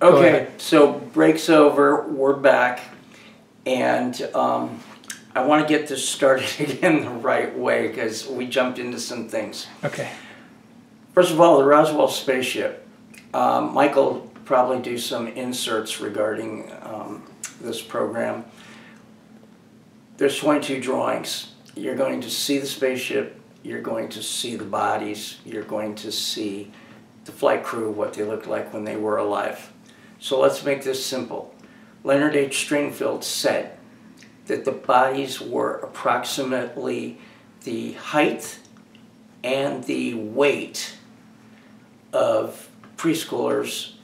Okay, so break's over, we're back, and I want to get this started again the right way because we jumped into some things. Okay. First of all, the Roswell spaceship. Michael probably do some inserts regarding this program. There's 22 drawings. You're going to see the spaceship, you're going to see the bodies, you're going to see the flight crew, what they looked like when they were alive. So let's make this simple. Leonard H. Stringfield said that the bodies were approximately the height and the weight of preschoolers,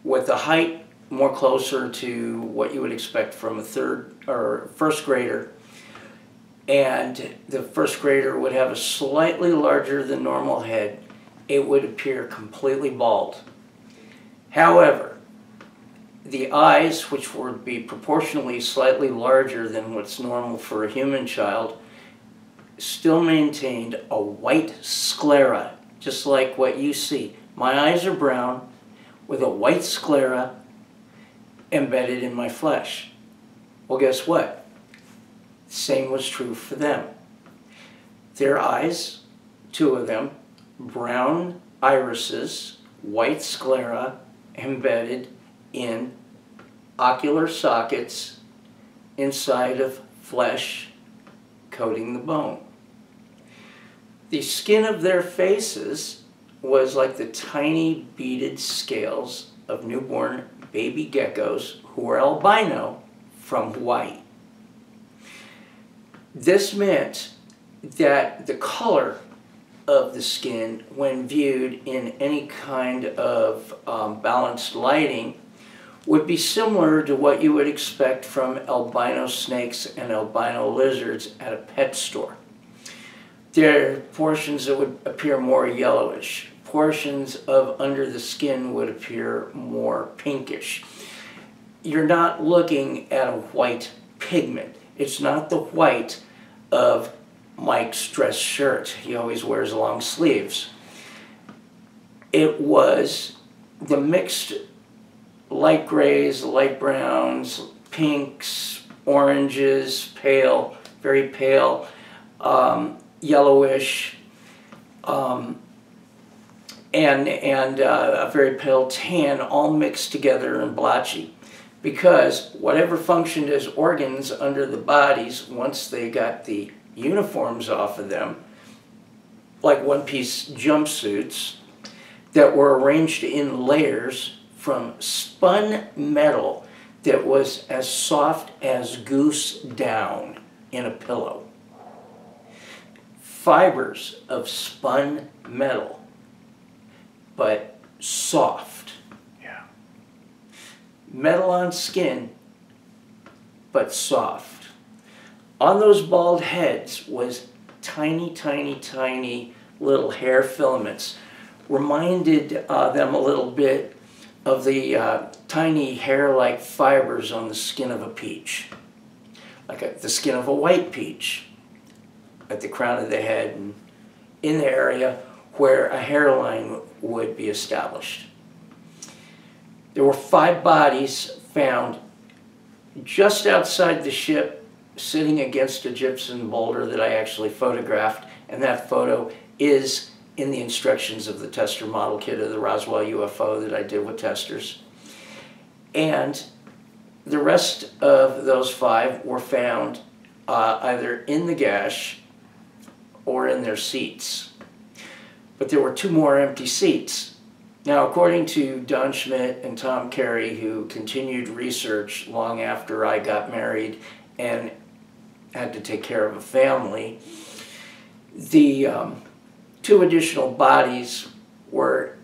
with the height more closer to what you would expect from a third or first grader, and the first grader would have a slightly larger than normal head. It would appear completely bald. However, the eyes, which would be proportionally slightly larger than what's normal for a human child, still maintained a white sclera, just like what you see. My eyes are brown with a white sclera embedded in my flesh. Well, guess what? Same was true for them. Their eyes, two of them, brown irises, white sclera embedded in ocular sockets inside of flesh coating the bone. The skin of their faces was like the tiny beaded scales of newborn baby geckos who were albino from Hawaii. This meant that the color of the skin, when viewed in any kind of balanced lighting, would be similar to what you would expect from albino snakes and albino lizards at a pet store. There are portions that would appear more yellowish. Portions of under the skin would appear more pinkish. You're not looking at a white pigment. It's not the white of Mike's dress shirt. He always wears long sleeves. It was the mixed light grays, light browns, pinks, oranges, pale, very pale, yellowish, and a very pale tan, all mixed together and blotchy. Because whatever functioned as organs under the bodies, once they got the uniforms off of them, like one-piece jumpsuits that were arranged in layers from spun metal that was as soft as goose down in a pillow. Fibers of spun metal, but soft. Yeah. Metal on skin, but soft. On those bald heads was tiny, tiny, tiny little hair filaments. Reminded them a little bit of the tiny hair-like fibers on the skin of a peach. Like the skin of a white peach at the crown of the head and in the area where a hairline would be established. There were 5 bodies found just outside the ship, sitting against a gypsum boulder that I actually photographed, and that photo is in the instructions of the tester model kit of the Roswell UFO that I did with testers. And the rest of those 5 were found either in the gash or in their seats. But there were 2 more empty seats. Now, according to Don Schmidt and Tom Carey, who continued research long after I got married and had to take care of a family, the 2 additional bodies were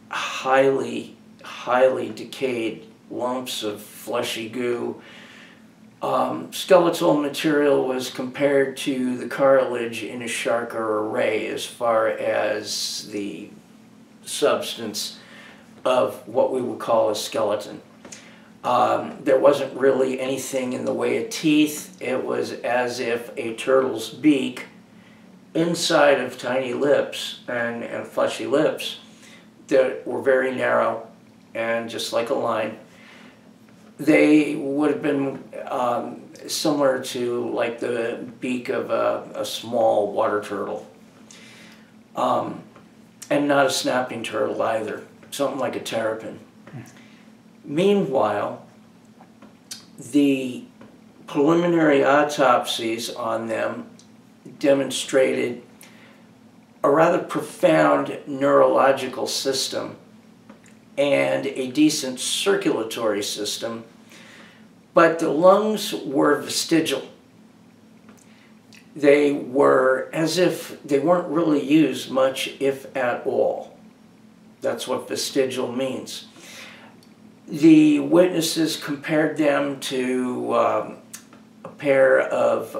highly, highly decayed lumps of fleshy goo. Skeletal material was compared to the cartilage in a shark or a ray as far as the substance of what we would call a skeleton. There wasn't really anything in the way of teeth. It was as if a turtle's beak inside of tiny lips and fleshy lips that were very narrow and just like a line. They would have been similar to like the beak of a small water turtle. And not a snapping turtle either, something like a terrapin. Meanwhile, the preliminary autopsies on them demonstrated a rather profound neurological system and a decent circulatory system, but the lungs were vestigial. They were as if they weren't really used much, if at all. That's what vestigial means. The witnesses compared them to a pair of,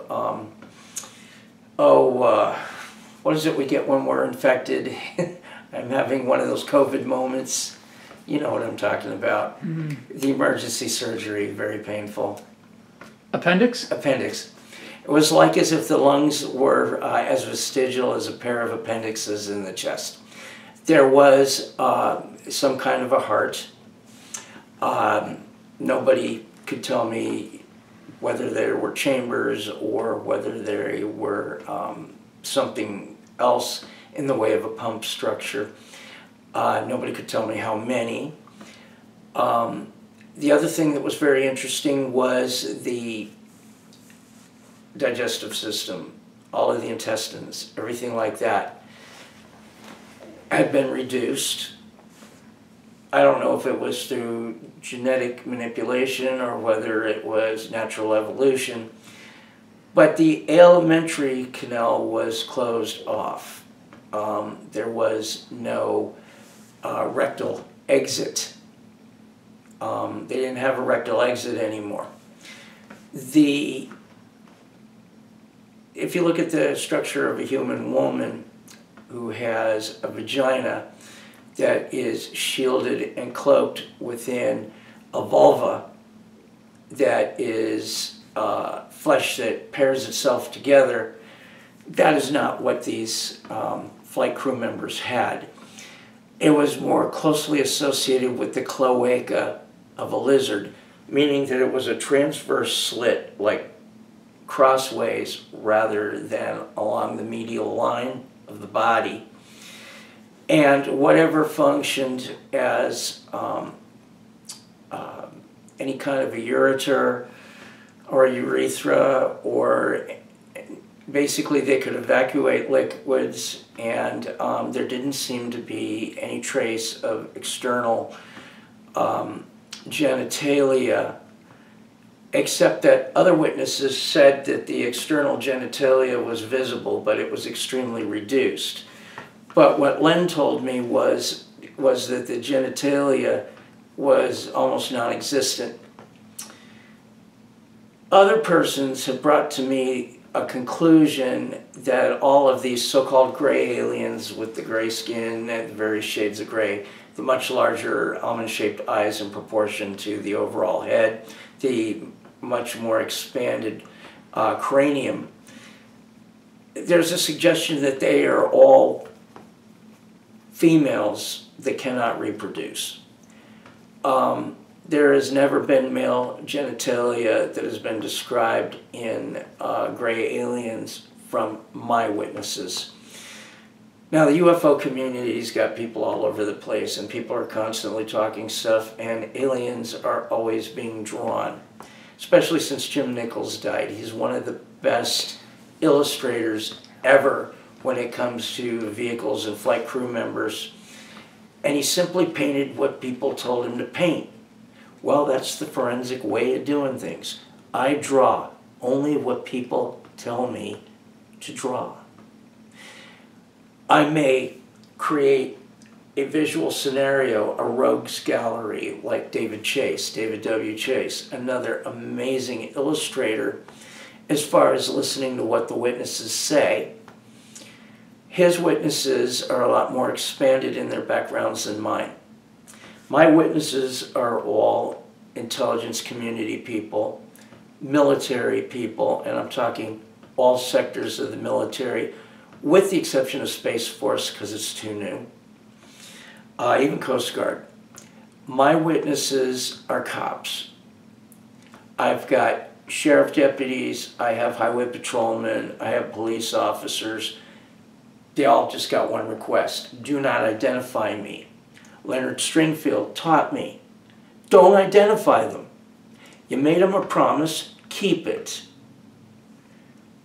what is it we get when we're infected? I'm having one of those COVID moments. You know what I'm talking about. Mm-hmm. The emergency surgery, very painful. Appendix? Appendix. It was like as if the lungs were as vestigial as a pair of appendixes in the chest. There was some kind of a heart. Nobody could tell me whether there were chambers or whether there were something else in the way of a pump structure. Nobody could tell me how many. The other thing that was very interesting was the digestive system, all of the intestines, everything like that had been reduced. I don't know if it was through genetic manipulation or whether it was natural evolution, but the alimentary canal was closed off. There was no rectal exit. They didn't have a rectal exit anymore. If you look at the structure of a human woman who has a vagina that is shielded and cloaked within a vulva that is flesh that pairs itself together, that is not what these flight crew members had. It was more closely associated with the cloaca of a lizard, meaning that it was a transverse slit, like crossways rather than along the medial line of the body. And whatever functioned as any kind of a ureter or a urethra, or basically they could evacuate liquids, and there didn't seem to be any trace of external genitalia, except that other witnesses said that the external genitalia was visible, but it was extremely reduced. But what Len told me was that the genitalia was almost non-existent. Other persons have brought to me a conclusion that all of these so-called gray aliens with the gray skin and various shades of gray, the much larger almond-shaped eyes in proportion to the overall head, the much more expanded cranium, there's a suggestion that they are all females that cannot reproduce. There has never been male genitalia that has been described in gray aliens from my witnesses. Now, the UFO community's got people all over the place, and people are constantly talking stuff, and aliens are always being drawn, especially since Jim Nichols died. He's one of the best illustrators ever when it comes to vehicles and flight crew members. And he simply painted what people told him to paint. Well, that's the forensic way of doing things. I draw only what people tell me to draw. I may create a visual scenario, a rogues gallery, like David W. Chase, another amazing illustrator as far as listening to what the witnesses say. His witnesses are a lot more expanded in their backgrounds than mine. My witnesses are all intelligence community people, military people, and I'm talking all sectors of the military, with the exception of Space Force because it's too new, even Coast Guard. My witnesses are cops. I've got sheriff deputies, I have highway patrolmen, I have police officers. They all just got one request: do not identify me. Leonard Stringfield taught me, don't identify them. You made them a promise, keep it.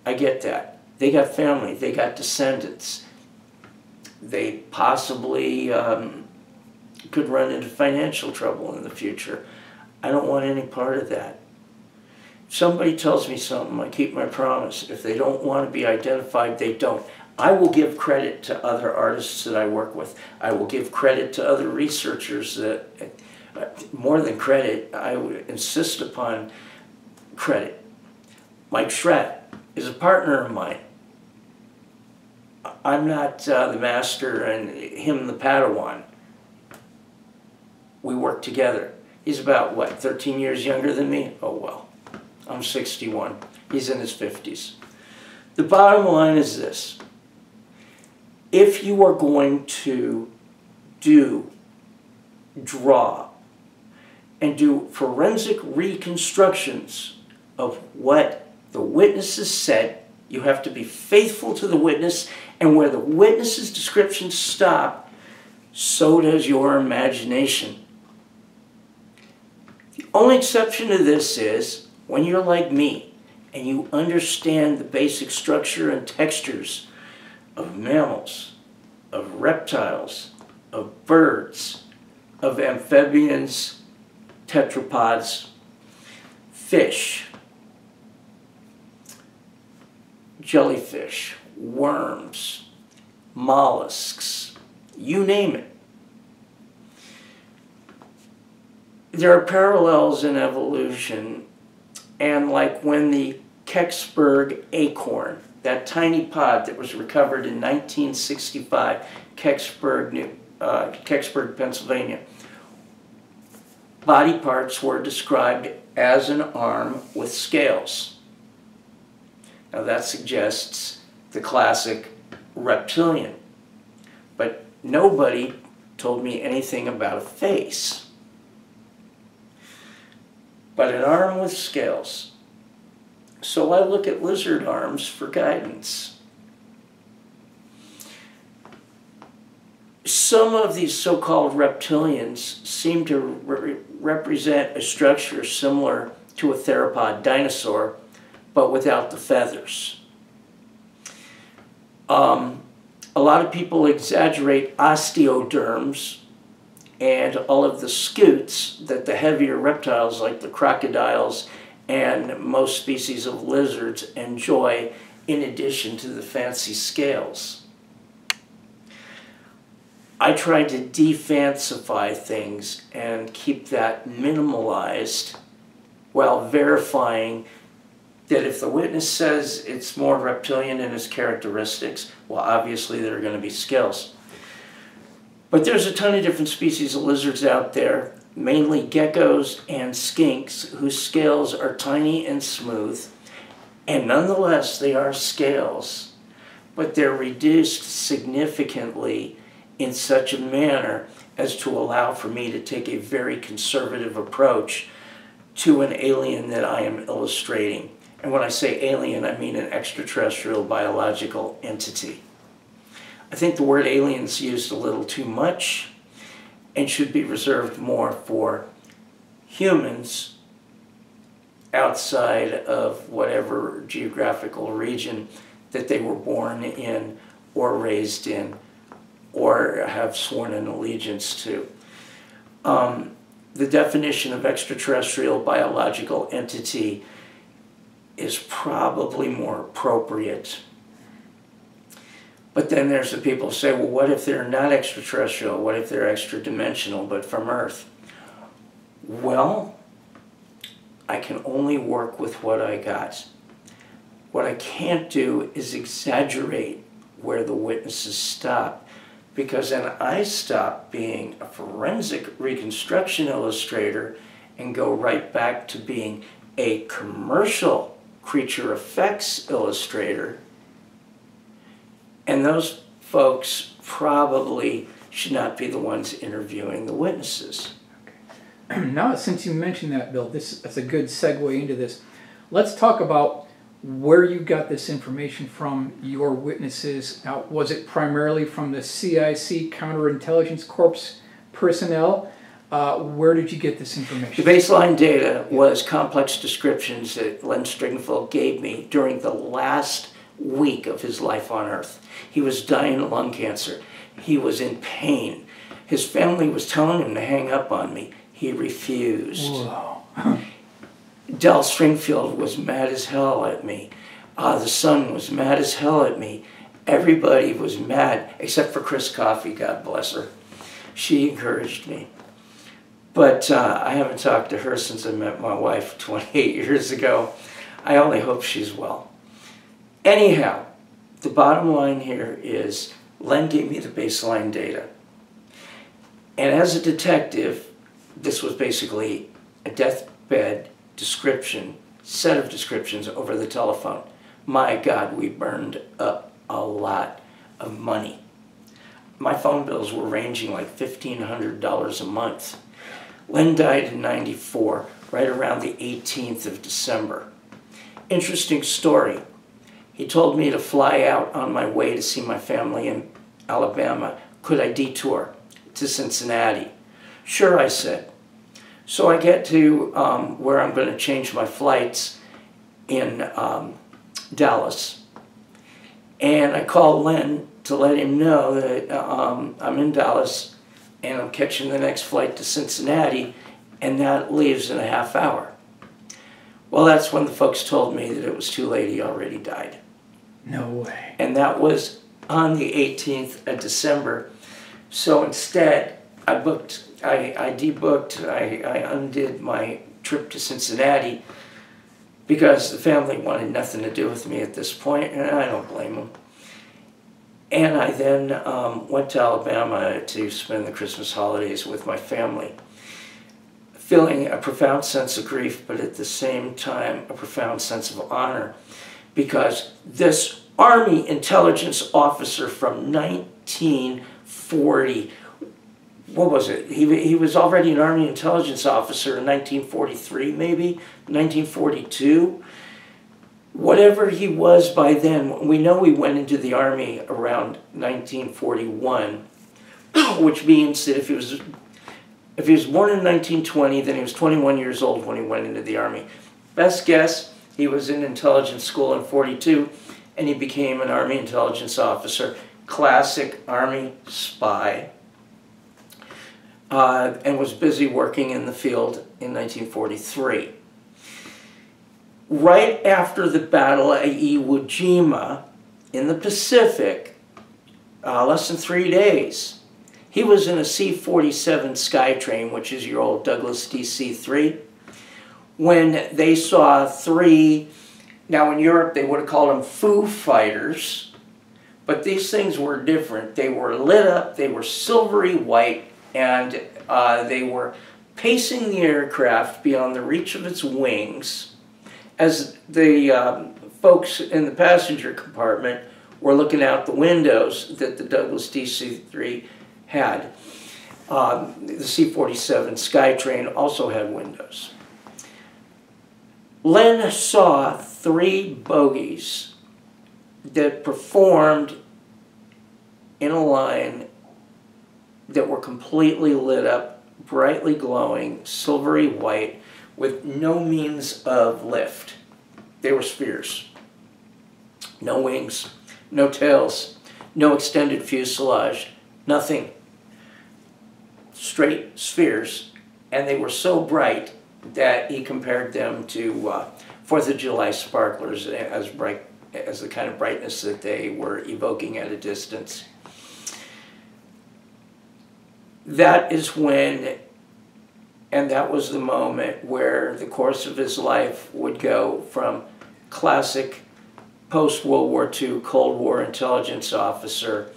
I get that. They got family, they got descendants. They possibly could run into financial trouble in the future. I don't want any part of that. If somebody tells me something, I keep my promise. If they don't want to be identified, they don't. I will give credit to other artists that I work with. I will give credit to other researchers that, more than credit, I would insist upon credit. Mike Schratt is a partner of mine. I'm not the master and him the Padawan. We work together. He's about, what, 13 years younger than me? Oh well, I'm 61. He's in his 50s. The bottom line is this. If you are going to draw, and do forensic reconstructions of what the witnesses said, you have to be faithful to the witness, and where the witness's descriptions stop, so does your imagination. The only exception to this is when you're like me and you understand the basic structure and textures of mammals, of reptiles, of birds, of amphibians, tetrapods, fish, jellyfish, worms, mollusks, you name it. There are parallels in evolution, and like when the Kecksburg acorn, that tiny pod that was recovered in 1965, Kecksburg, Pennsylvania, body parts were described as an arm with scales. Now that suggests the classic reptilian, but nobody told me anything about a face. But an arm with scales. So I look at lizard arms for guidance. Some of these so-called reptilians seem to represent a structure similar to a theropod dinosaur, but without the feathers. A lot of people exaggerate osteoderms and all of the scutes that the heavier reptiles like the crocodiles and most species of lizards enjoy, in addition to the fancy scales. I try to defancify things and keep that minimalized while verifying that if the witness says it's more reptilian in its characteristics, well, obviously there are going to be scales. But there's a ton of different species of lizards out there, mainly geckos and skinks, whose scales are tiny and smooth, and nonetheless they are scales, but they're reduced significantly in such a manner as to allow for me to take a very conservative approach to an alien that I am illustrating. And when I say alien, I mean an extraterrestrial biological entity. I think the word alien is used a little too much and should be reserved more for humans outside of whatever geographical region that they were born in or raised in or have sworn an allegiance to. The definition of extraterrestrial biological entity is probably more appropriate. But then there's the people who say, well, what if they're not extraterrestrial? What if they're extra-dimensional, but from Earth? Well, I can only work with what I got. What I can't do is exaggerate where the witnesses stop, because then I stop being a forensic reconstruction illustrator and go right back to being a commercial creature effects illustrator. And those folks probably should not be the ones interviewing the witnesses. Now, since you mentioned that, Bill, that's a good segue into this. Let's talk about where you got this information from, your witnesses. Now, was it primarily from the CIC Counterintelligence Corps personnel? Where did you get this information? The baseline data was complex descriptions that Len Stringfellow gave me during the last week of his life on Earth. He was dying of lung cancer. He was in pain. His family was telling him to hang up on me. He refused. Whoa. Del Stringfield was mad as hell at me. The son was mad as hell at me. Everybody was mad, except for Chris Coffey, God bless her. She encouraged me. But I haven't talked to her since I met my wife 28 years ago. I only hope she's well. Anyhow, the bottom line here is Len gave me the baseline data. And as a detective, this was basically a deathbed description, set of descriptions over the telephone. My God, we burned up a lot of money. My phone bills were ranging like $1,500 a month. Len died in '94, right around the 18th of December. Interesting story. He told me to fly out on my way to see my family in Alabama. Could I detour to Cincinnati? Sure, I said. So I get to where I'm going to change my flights in Dallas. And I call Len to let him know that I'm in Dallas and I'm catching the next flight to Cincinnati, and that leaves in a half hour. Well, that's when the folks told me that it was too late. He already died. No way. And that was on the 18th of December. So instead, I debooked, I undid my trip to Cincinnati because the family wanted nothing to do with me at this point, and I don't blame them. And I then went to Alabama to spend the Christmas holidays with my family, feeling a profound sense of grief, but at the same time, a profound sense of honor, because this Army intelligence officer from 1940, what was it? He was already an Army intelligence officer in 1943, maybe, 1942. Whatever he was by then, we know he went into the Army around 1941, which means that if he was born in 1920, then he was 21 years old when he went into the Army. Best guess, he was in intelligence school in 42, and he became an Army intelligence officer, classic Army spy, and was busy working in the field in 1943. Right after the Battle of Iwo Jima in the Pacific, less than 3 days, he was in a C-47 Skytrain, which is your old Douglas DC-3, when they saw three, now in Europe they would have called them Foo Fighters, but these things were different. They were lit up, they were silvery white, and they were pacing the aircraft beyond the reach of its wings as the folks in the passenger compartment were looking out the windows that the Douglas DC-3 had. The C-47 Skytrain also had windows. Len saw three bogies that performed in a line that were completely lit up, brightly glowing, silvery white, with no means of lift. They were spheres. No wings, no tails, no extended fuselage, nothing. Straight spheres, and they were so bright that he compared them to 4th of July sparklers as bright as the kind of brightness that they were evoking at a distance. That is when, and that was the moment where the course of his life would go from classic post-World War II Cold War intelligence officer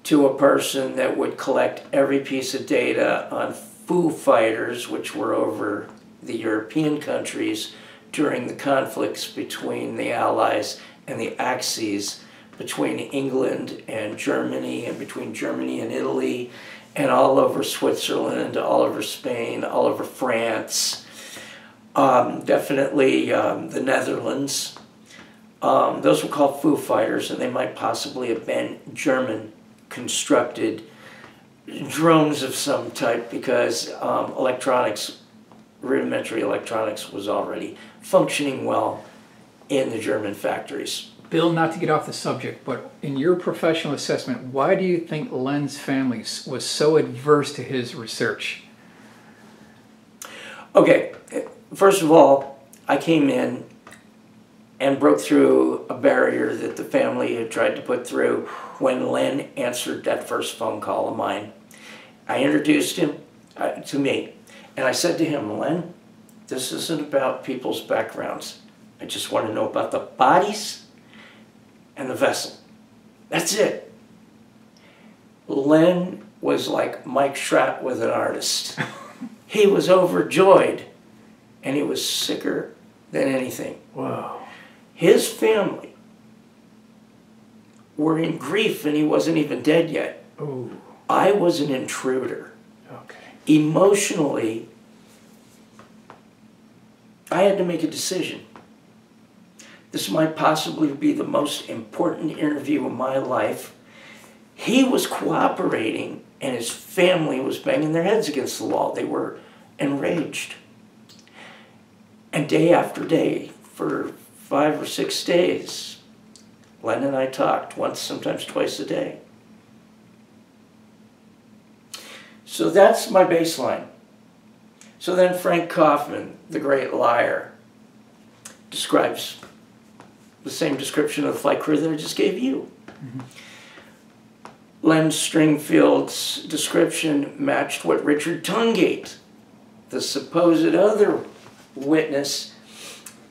to a person that would collect every piece of data on Foo Fighters, which were over the European countries during the conflicts between the Allies and the Axis, between England and Germany, and between Germany and Italy, and all over Switzerland, all over Spain, all over France, definitely the Netherlands. Those were called Foo Fighters, and they might possibly have been German-constructed drones of some type, because rudimentary electronics was already functioning well in the German factories. Bill, not to get off the subject, but in your professional assessment, why do you think Len's family was so adverse to his research? Okay, first of all, I came in and broke through a barrier that the family had tried to put through when Len answered that first phone call of mine. I introduced him to me, and I said to him, Len, this isn't about people's backgrounds. I just want to know about the bodies and the vessel. That's it. Len was like Mike Schratt with an artist. He was overjoyed, and he was sicker than anything. Wow. His family were in grief, and he wasn't even dead yet. Ooh. I was an intruder. Okay. Emotionally, I had to make a decision. This might possibly be the most important interview of my life. He was cooperating, and his family was banging their heads against the wall. They were enraged. And day after day, for 5 or 6 days, Len and I talked once, sometimes twice a day. So that's my baseline. So then Frank Kaufman, the great liar, describes the same description of the flight crew that I just gave you. Mm-hmm. Len Stringfield's description matched what Richard Tungate, the supposed other witness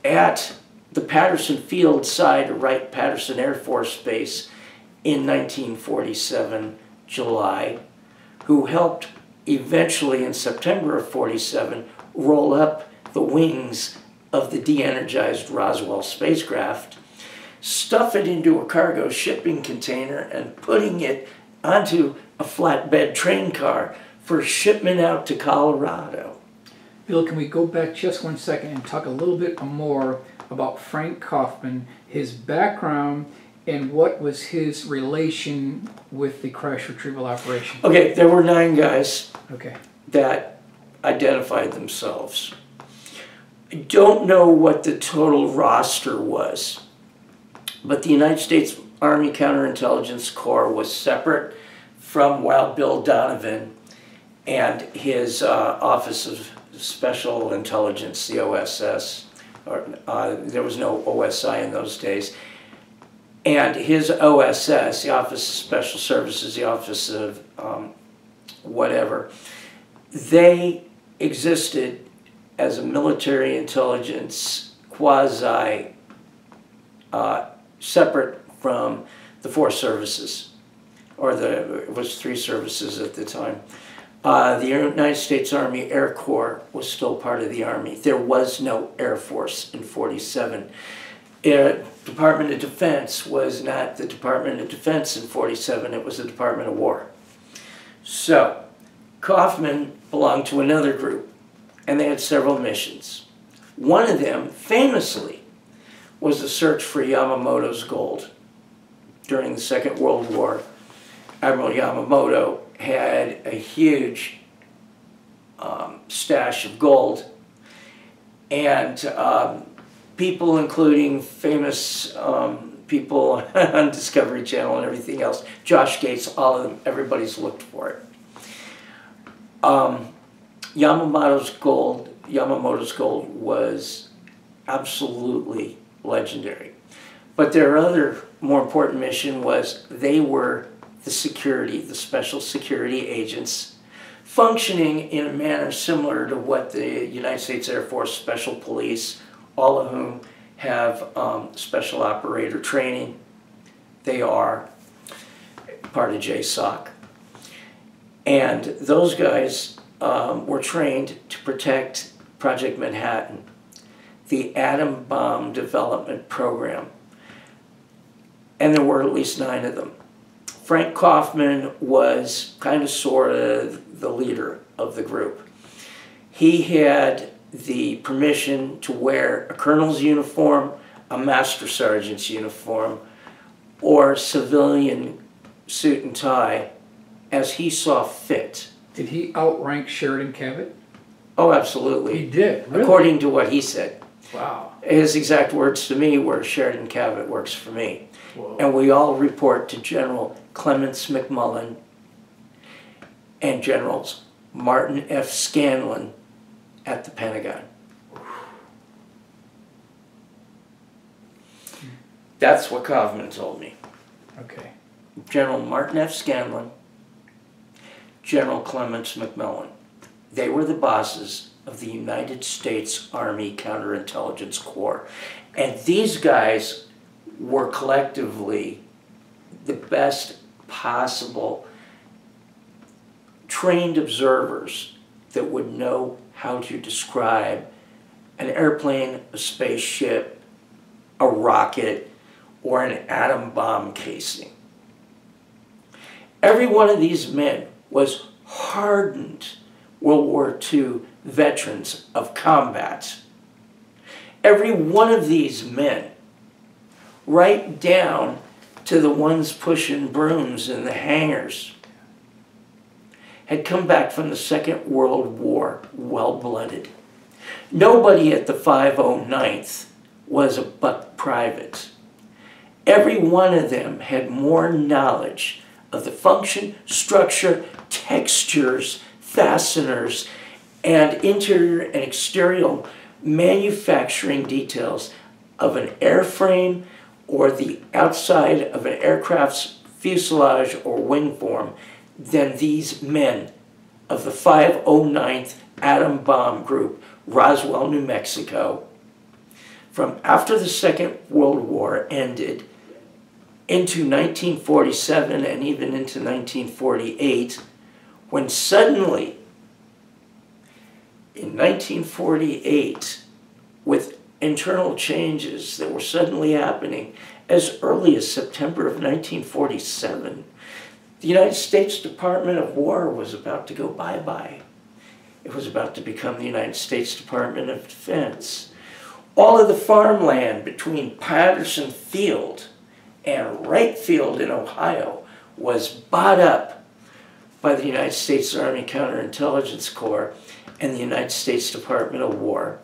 at the Patterson Field side of Wright-Patterson Air Force Base in 1947, July, who helped eventually in September of 47 roll up the wings of the de-energized Roswell spacecraft, stuff it into a cargo shipping container, and putting it onto a flatbed train car for shipment out to Colorado. Bill, can we go back just 1 second and talk a little bit more about Frank Kaufman, his background, and what was his relation with the crash retrieval operation? Okay, there were 9 guys Okay. that identified themselves. I don't know what the total roster was, but the United States Army Counterintelligence Corps was separate from Wild Bill Donovan and his Office of Special Intelligence, the OSS. There was no OSI in those days. And his OSS, the Office of Special Services, the Office of whatever, they existed as a military intelligence quasi separate from the 4 services, or it was 3 services at the time. The United States Army Air Corps was still part of the Army. There was no Air Force in 47. Department of Defense was not the Department of Defense in 47, it was the Department of War. So, Kaufman belonged to another group, and they had several missions. One of them, famously, was the search for Yamamoto's gold. During the Second World War, Admiral Yamamoto had a huge stash of gold, and people, including famous people on Discovery Channel and everything else, Josh Gates, all of them, everybody's looked for it. Yamamoto's gold was absolutely legendary. But their other more important mission was they were the security, the special security agents, functioning in a manner similar to what the United States Air Force Special Police, all of whom have special operator training. They are part of JSOC. And those guys were trained to protect Project Manhattan, the atom bomb development program. And there were at least 9 of them. Frank Kaufman was kind of sort of the leader of the group. He had the permission to wear a colonel's uniform, a master sergeant's uniform, or civilian suit and tie as he saw fit. Did he outrank Sheridan Cavett? Oh, absolutely. He did, really? According to what he said. Wow. His exact words to me were, Sheridan Cavett works for me. Whoa. And we all report to General Clements McMullen and Generals Martin F. Scanlon at the Pentagon. That's what Kaufman told me. Okay. General Martin F. Scanlon, General Clements McMullen. They were the bosses of the United States Army Counterintelligence Corps. And these guys were collectively the best possible trained observers that would know how to describe an airplane, a spaceship, a rocket, or an atom bomb casing. Every one of these men was hardened World War II veterans of combat. Every one of these men, right down to the ones pushing brooms in the hangars, had come back from the Second World War well-blooded. Nobody at the 509th was a buck private. Every one of them had more knowledge of the function, structure, textures, fasteners, and interior and exterior manufacturing details of an airframe or the outside of an aircraft's fuselage or wing form than these men of the 509th Atom Bomb Group, Roswell, New Mexico, from after the Second World War ended into 1947 and even into 1948, when suddenly, in 1948, with internal changes that were suddenly happening as early as September of 1947, the United States Department of War was about to go bye-bye. It was about to become the United States Department of Defense. All of the farmland between Patterson Field and Wright Field in Ohio was bought up by the United States Army Counterintelligence Corps and the United States Department of War,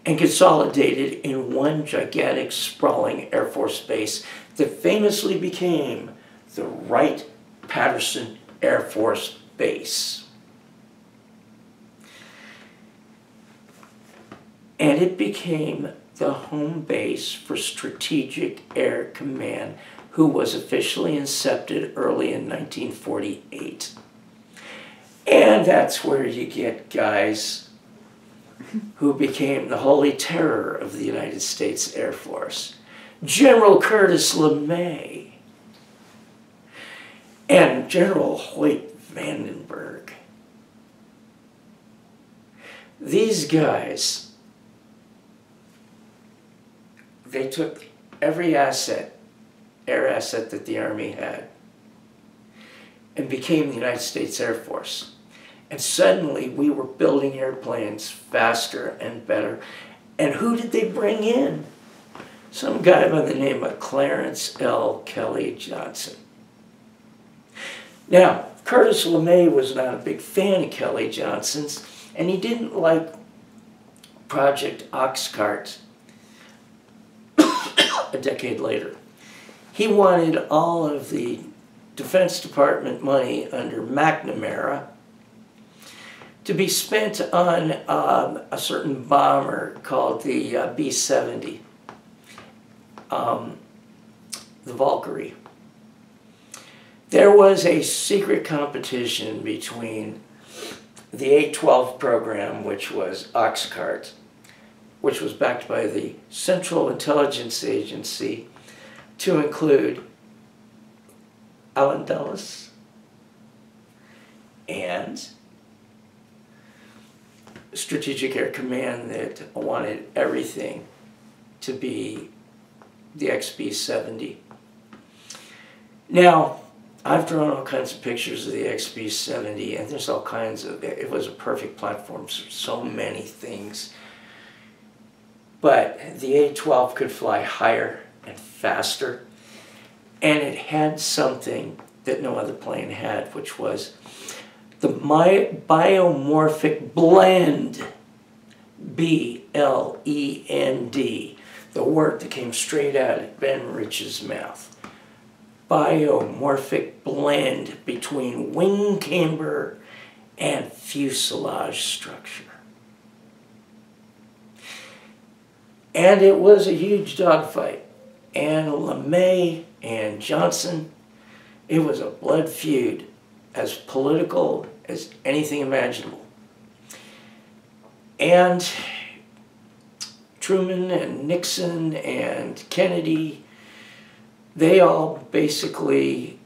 and consolidated in one gigantic, sprawling Air Force base that famously became the Wright-Patterson Air Force Base. And it became the home base for Strategic Air Command, who was officially incepted early in 1948. And that's where you get guys who became the holy terror of the United States Air Force. General Curtis LeMay and General Hoyt Vandenberg. These guys, they took every asset, air asset that the Army had, and became the United States Air Force. And suddenly we were building airplanes faster and better. And who did they bring in? Some guy by the name of Clarence L. Kelly Johnson. Now, Curtis LeMay was not a big fan of Kelly Johnson's, and he didn't like Project Oxcart a decade later. He wanted all of the Defense Department money under McNamara to be spent on a certain bomber called the B-70, the Valkyrie. There was a secret competition between the 812 program, which was Oxcart, which was backed by the Central Intelligence Agency, to include Allen Dulles and Strategic Air Command that wanted everything to be the XB-70. Now, I've drawn all kinds of pictures of the XB-70, and there's all kinds of, it was a perfect platform for so many things. But the A-12 could fly higher and faster, and it had something that no other plane had, which was the biomorphic blend, B-L-E-N-D, the word that came straight out of Ben Rich's mouth. Biomorphic blend between wing camber and fuselage structure. And it was a huge dogfight. And LeMay and Johnson, it was a blood feud, as political as anything imaginable. And Truman and Nixon and Kennedy, they all basically,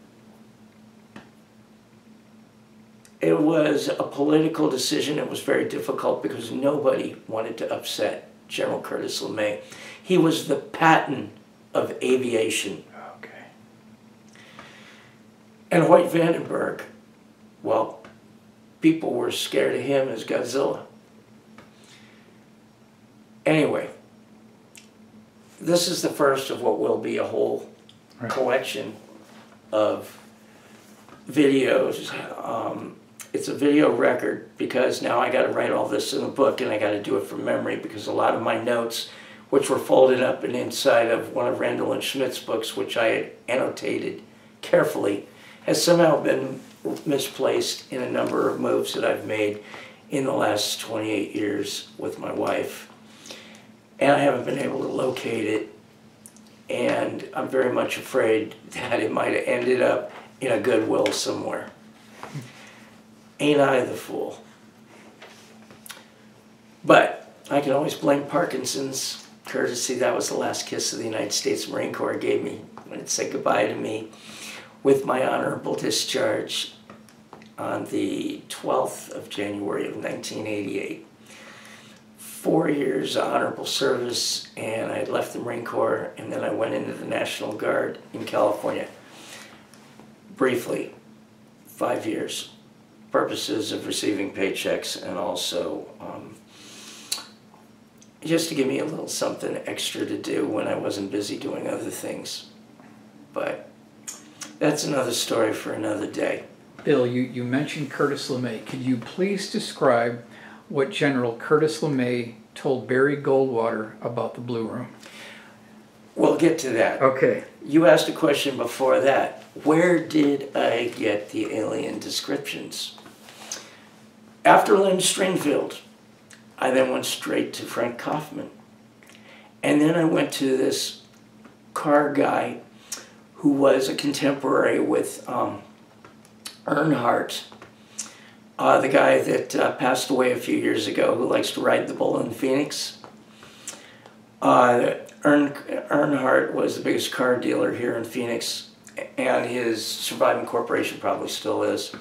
it was a political decision. It was very difficult because nobody wanted to upset General Curtis LeMay. He was the Patton of aviation. Okay. And Hoyt Vandenberg, well, people were scared of him as Godzilla. Anyway, this is the first of what will be a whole collection of videos. It's a video record because now I got to write all this in a book, and I got to do it from memory because a lot of my notes, which were folded up and inside of one of Randall and Schmidt's books, which I had annotated carefully, has somehow been misplaced in a number of moves that I've made in the last 28 years with my wife. And I haven't been able to locate it, and I'm very much afraid that it might have ended up in a Goodwill somewhere. Ain't I the fool? But I can always blame Parkinson's, courtesy that was the last kiss of the United States Marine Corps gave me when it said goodbye to me with my honorable discharge on the 12th of January of 1988. 4 years honorable service, and I had left the Marine Corps, and then I went into the National Guard in California. Briefly, 5 years. Purposes of receiving paychecks, and also just to give me a little something extra to do when I wasn't busy doing other things. But that's another story for another day. Bill, you mentioned Curtis LeMay. Could you please describe what General Curtis LeMay told Barry Goldwater about the Blue Room? We'll get to that. Okay. You asked a question before that. Where did I get the alien descriptions? After Lynn Stringfield, I then went straight to Frank Kaufman. And then I went to this car guy who was a contemporary with Earnhardt, the guy that passed away a few years ago who likes to ride the bull in Phoenix. Earnhardt was the biggest car dealer here in Phoenix, and his surviving corporation probably still is.